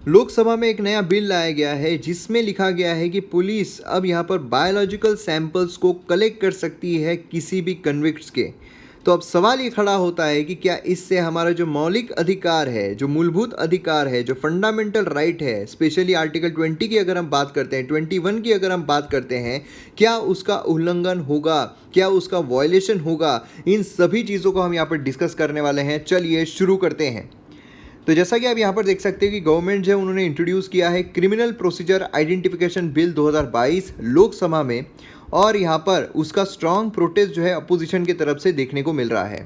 लोकसभा में एक नया बिल लाया गया है जिसमें लिखा गया है कि पुलिस अब यहाँ पर बायोलॉजिकल सैंपल्स को कलेक्ट कर सकती है किसी भी कन्विक्ट्स के। तो अब सवाल ये खड़ा होता है कि क्या इससे हमारा जो मौलिक अधिकार है, जो मूलभूत अधिकार है, जो फंडामेंटल राइट है, स्पेशली आर्टिकल 20 की अगर हम बात करते हैं, 21 की अगर हम बात करते हैं, क्या उसका उल्लंघन होगा, क्या उसका वायलेशन होगा? इन सभी चीज़ों को हम यहाँ पर डिस्कस करने वाले हैं। चलिए शुरू करते हैं। तो जैसा कि आप यहाँ पर देख सकते हैं कि गवर्नमेंट जो है उन्होंने इंट्रोड्यूस किया है criminal procedure identification bill 2022 Lok Sabha में, और यहाँ पर उसका स्ट्रॉन्ग प्रोटेस्ट जो है अपोजिशन की तरफ से देखने को मिल रहा है।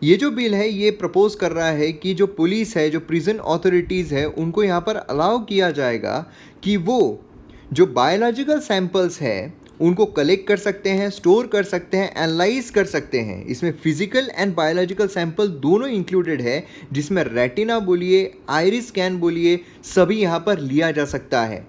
ये जो बिल है ये प्रपोज कर रहा है कि जो पुलिस है, जो प्रिजन अथॉरिटीज़ है, उनको यहाँ पर अलाउ किया जाएगा कि वो जो बायोलॉजिकल सैंपल्स है उनको कलेक्ट कर सकते हैं, स्टोर कर सकते हैं, एनालाइज कर सकते हैं। इसमें फिजिकल एंड बायोलॉजिकल सैंपल दोनों इंक्लूडेड है, जिसमें रेटिना बोलिए, आइरिस स्कैन बोलिए, सभी यहाँ पर लिया जा सकता है।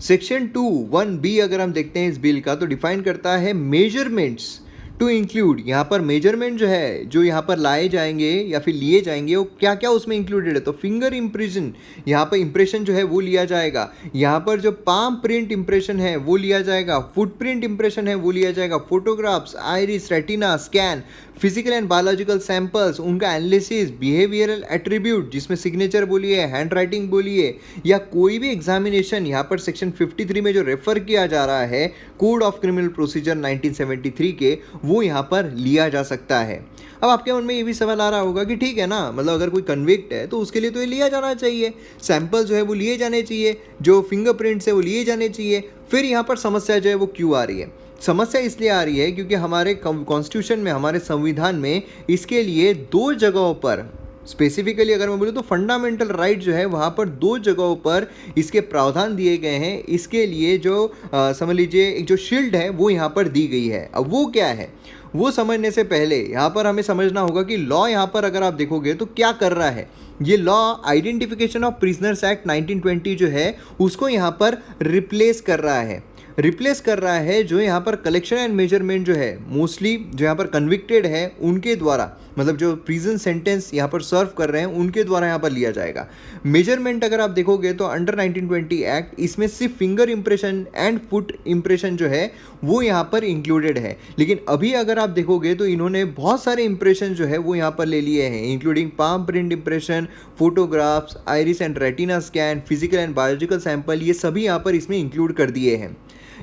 सेक्शन 2(1)(b) अगर हम देखते हैं इस बिल का, तो डिफाइन करता है मेजरमेंट्स टू इंक्लूड। यहाँ पर मेजरमेंट जो है, जो यहाँ पर लाए जाएंगे या फिर लिए जाएंगे, वो क्या क्या उसमें इंक्लूडेड है। तो फिंगर इम्प्रेशन, यहाँ पर इम्प्रेशन जो है वो लिया जाएगा। यहाँ पर जो पाम प्रिंट इम्प्रेशन है वो लिया जाएगा। फुटप्रिंट इम्प्रेशन है वो लिया जाएगा। Photographs, iris, retina scan, physical and biological samples, उनका एनालिसिस, बिहेवियरल एट्रीब्यूट जिसमें सिग्नेचर बोलिए, हैंड राइटिंग बोलिए, या कोई भी एग्जामिनेशन, यहाँ पर सेक्शन 53 में जो रेफर किया जा रहा है कोड ऑफ क्रिमिनल प्रोसीजर 1973 के, वो यहाँ पर लिया जा सकता है। अब आपके मन में ये भी सवाल आ रहा होगा कि ठीक है ना, मतलब अगर कोई कन्विक्ट है तो उसके लिए तो ये लिया जाना चाहिए, सैंपल जो है वो लिए जाने चाहिए, जो फिंगरप्रिंट्स है वो लिए जाने चाहिए। फिर यहाँ पर समस्या जो है वो क्यों आ रही है? समस्या इसलिए आ रही है क्योंकि हमारे कॉन्स्टिट्यूशन में, हमारे संविधान में इसके लिए दो जगहों पर, स्पेसिफिकली अगर मैं बोलूँ तो फंडामेंटल राइट जो है वहाँ पर दो जगहों पर इसके प्रावधान दिए गए हैं। इसके लिए जो समझ लीजिए एक जो शील्ड है वो यहाँ पर दी गई है। अब वो क्या है, वो समझने से पहले यहाँ पर हमें समझना होगा कि लॉ यहाँ पर अगर आप देखोगे तो क्या कर रहा है। ये law identification of prisoners act 1920 जो है उसको यहाँ पर रिप्लेस कर रहा है, जो यहाँ पर कलेक्शन एंड मेजरमेंट जो है मोस्टली जो यहाँ पर कन्विक्टेड है उनके द्वारा, मतलब जो प्रिजन सेंटेंस यहाँ पर सर्व कर रहे हैं उनके द्वारा यहाँ पर लिया जाएगा। मेजरमेंट अगर आप देखोगे तो अंडर 1920 एक्ट इसमें सिर्फ finger impression and foot impression जो है वो यहाँ पर इंक्लूडेड है। लेकिन अभी अगर आप देखोगे तो इन्होंने बहुत सारे इंप्रेशन जो है वो यहाँ पर ले लिए हैं, including palm print impression, photographs, iris and retina scan, physical and biological sample, ये सभी यहाँ पर इसमें इंक्लूड कर दिए हैं।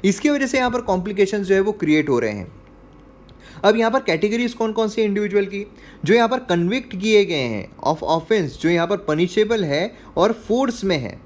इसकी वजह से यहाँ पर कॉम्प्लिकेशंस जो है वो क्रिएट हो रहे हैं। अब यहाँ पर कैटेगरीज कौन कौन सी इंडिविजुअल की, जो यहाँ पर कन्विक्ट किए गए हैं ऑफ ऑफेंस जो यहाँ पर पनिशेबल है और फोर्स में है।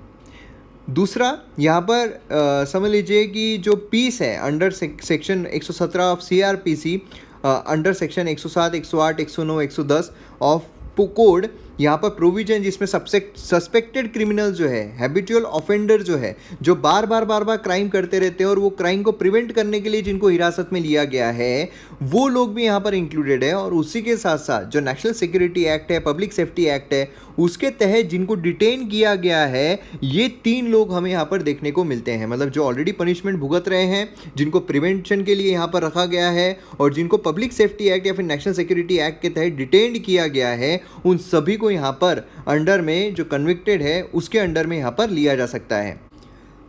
दूसरा यहाँ पर समझ लीजिए कि जो पीस है under section 117 of CRPC, under section 107, 108, 109, 110 of code, यहाँ पर प्रोविजन जिसमें सस्पेक्टेड क्रिमिनल जो है, हैबिचुअल ऑफेंडर जो है, जो बार बार क्राइम करते रहते हैं और वो क्राइम को प्रिवेंट करने के लिए जिनको हिरासत में लिया गया है, वो लोग भी यहाँ पर इंक्लूडेड है। और उसी के साथ साथ जो नेशनल सिक्योरिटी एक्ट है, पब्लिक सेफ्टी एक्ट है, उसके तहत जिनको डिटेन किया गया है, ये 3 लोग हमें यहाँ पर देखने को मिलते हैं। मतलब जो ऑलरेडी पनिशमेंट भुगत रहे हैं, जिनको प्रिवेंशन के लिए यहाँ पर रखा गया है, और जिनको पब्लिक सेफ्टी एक्ट या फिर नेशनल सिक्योरिटी एक्ट के तहत डिटेन किया गया है, उन सभी को यहाँ पर अंडर में जो कन्विक्टेड है उसके अंडर में यहाँ पर लिया जा सकता है।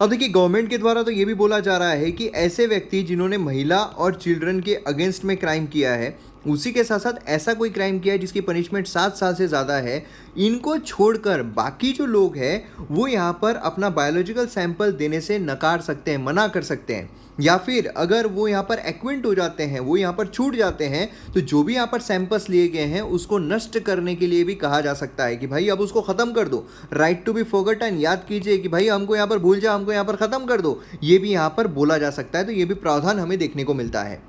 अब देखिए गवर्नमेंट के द्वारा तो ये भी बोला जा रहा है कि ऐसे व्यक्ति जिन्होंने महिला और चिल्ड्रन के अगेंस्ट में क्राइम किया है, उसी के साथ साथ ऐसा कोई क्राइम किया है जिसकी पनिशमेंट 7 साल से ज़्यादा है, इनको छोड़कर बाकी जो लोग हैं वो यहाँ पर अपना बायोलॉजिकल सैंपल देने से नकार सकते हैं, मना कर सकते हैं। या फिर अगर वो यहाँ पर एक्विंट हो जाते हैं, वो यहाँ पर छूट जाते हैं, तो जो भी यहाँ पर सैंपल्स लिए गए हैं उसको नष्ट करने के लिए भी कहा जा सकता है कि भाई अब उसको ख़त्म कर दो। राइट टू बी फॉरगॉटन, याद कीजिए कि भाई हमको यहाँ पर भूल जाओ, हमको यहाँ पर ख़त्म कर दो, ये भी यहाँ पर बोला जा सकता है। तो ये भी प्रावधान हमें देखने को मिलता है।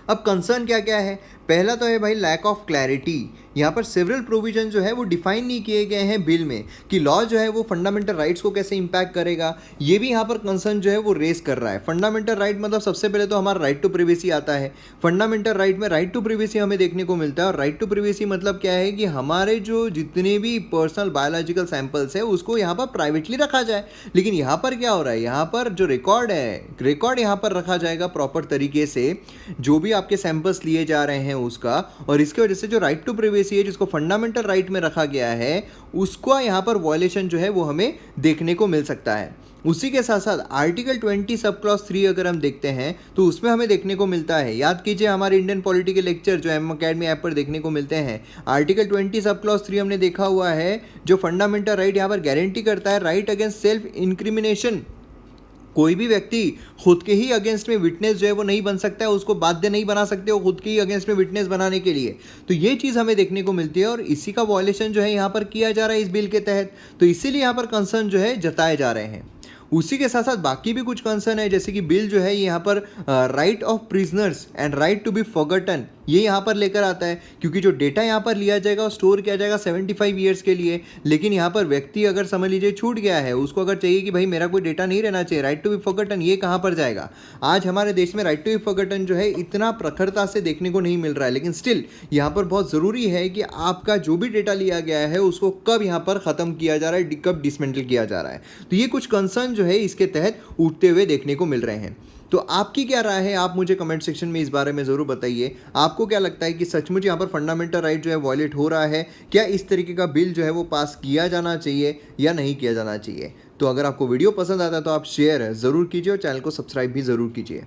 अब कंसर्न क्या क्या है? पहला तो है भाई लैक ऑफ क्लैरिटी। यहाँ पर सेवरल प्रोविजन जो है वो डिफाइन नहीं किए गए हैं बिल में कि लॉ जो है वो फंडामेंटल राइट्स को कैसे इम्पैक्ट करेगा। ये भी यहाँ पर कंसर्न जो है वो रेस कर रहा है। फंडामेंटल राइट मतलब सबसे पहले तो हमारा राइट टू प्रिवेसी आता है। फंडामेंटल राइट में राइट टू प्रिवेसी हमें देखने को मिलता है, और राइट टू प्रिवेसी मतलब क्या है कि हमारे जो जितने भी पर्सनल बायोलॉजिकल सैंपल्स है उसको यहाँ पर प्राइवेटली रखा जाए। लेकिन यहाँ पर क्या हो रहा है, यहाँ पर जो रिकॉर्ड है, रिकॉर्ड यहाँ पर रखा जाएगा प्रॉपर तरीके से, जो भी आपके सैंपल्स लिए जा रहे हैं उसका। और इसकी वजह से जो राइट टू प्रिवेसी प्राइवेसी है जिसको फंडामेंटल राइट में रखा गया है, उसका यहाँ पर वॉयलेशन जो है वो हमें देखने को मिल सकता है। उसी के साथ साथ आर्टिकल 20 सब क्लॉज 3 अगर हम देखते हैं तो उसमें हमें देखने को मिलता है, याद कीजिए हमारे इंडियन पॉलिटी के लेक्चर जो एम अकेडमी ऐप पर देखने को मिलते हैं। आर्टिकल 20 सब क्लॉज 3 हमने देखा हुआ है जो फंडामेंटल राइट यहाँ पर गारंटी करता है राइट अगेंस्ट सेल्फ इंक्रिमिनेशन। कोई भी व्यक्ति खुद के ही अगेंस्ट में विटनेस जो है वो नहीं बन सकता है, उसको बाध्य नहीं बना सकते वो खुद के ही अगेंस्ट में विटनेस बनाने के लिए। तो ये चीज़ हमें देखने को मिलती है और इसी का वॉयलेशन जो है यहाँ पर किया जा रहा है इस बिल के तहत। तो इसीलिए यहाँ पर कंसर्न जो है जताए जा रहे हैं। उसी के साथ साथ बाकी भी कुछ कंसर्न है, जैसे कि बिल जो है यहाँ पर right of prisoners and right to be forgotten ये यहाँ पर लेकर आता है, क्योंकि जो डेटा यहाँ पर लिया जाएगा और स्टोर किया जाएगा 75 ईयर्स के लिए। लेकिन यहाँ पर व्यक्ति अगर समझ लीजिए छूट गया है, उसको अगर चाहिए कि भाई मेरा कोई डेटा नहीं रहना चाहिए, राइट टू बी फॉरगॉटन, ये कहाँ पर जाएगा? आज हमारे देश में राइट टू बी फॉरगॉटन जो है इतना प्रखरता से देखने को नहीं मिल रहा है, लेकिन स्टिल यहाँ पर बहुत ज़रूरी है कि आपका जो भी डेटा लिया गया है उसको कब यहाँ पर ख़त्म किया जा रहा है, कब डिसमेंटल किया जा रहा है। तो ये कुछ कंसर्न जो है इसके तहत उठते हुए देखने को मिल रहे हैं। तो आपकी क्या राय है, आप मुझे कमेंट सेक्शन में इस बारे में ज़रूर बताइए। आपको क्या लगता है कि सचमुच यहाँ पर फंडामेंटल राइट जो है वॉयलेट हो रहा है? क्या इस तरीके का बिल जो है वो पास किया जाना चाहिए या नहीं किया जाना चाहिए? तो अगर आपको वीडियो पसंद आता है तो आप शेयर ज़रूर कीजिए और चैनल को सब्सक्राइब भी ज़रूर कीजिए।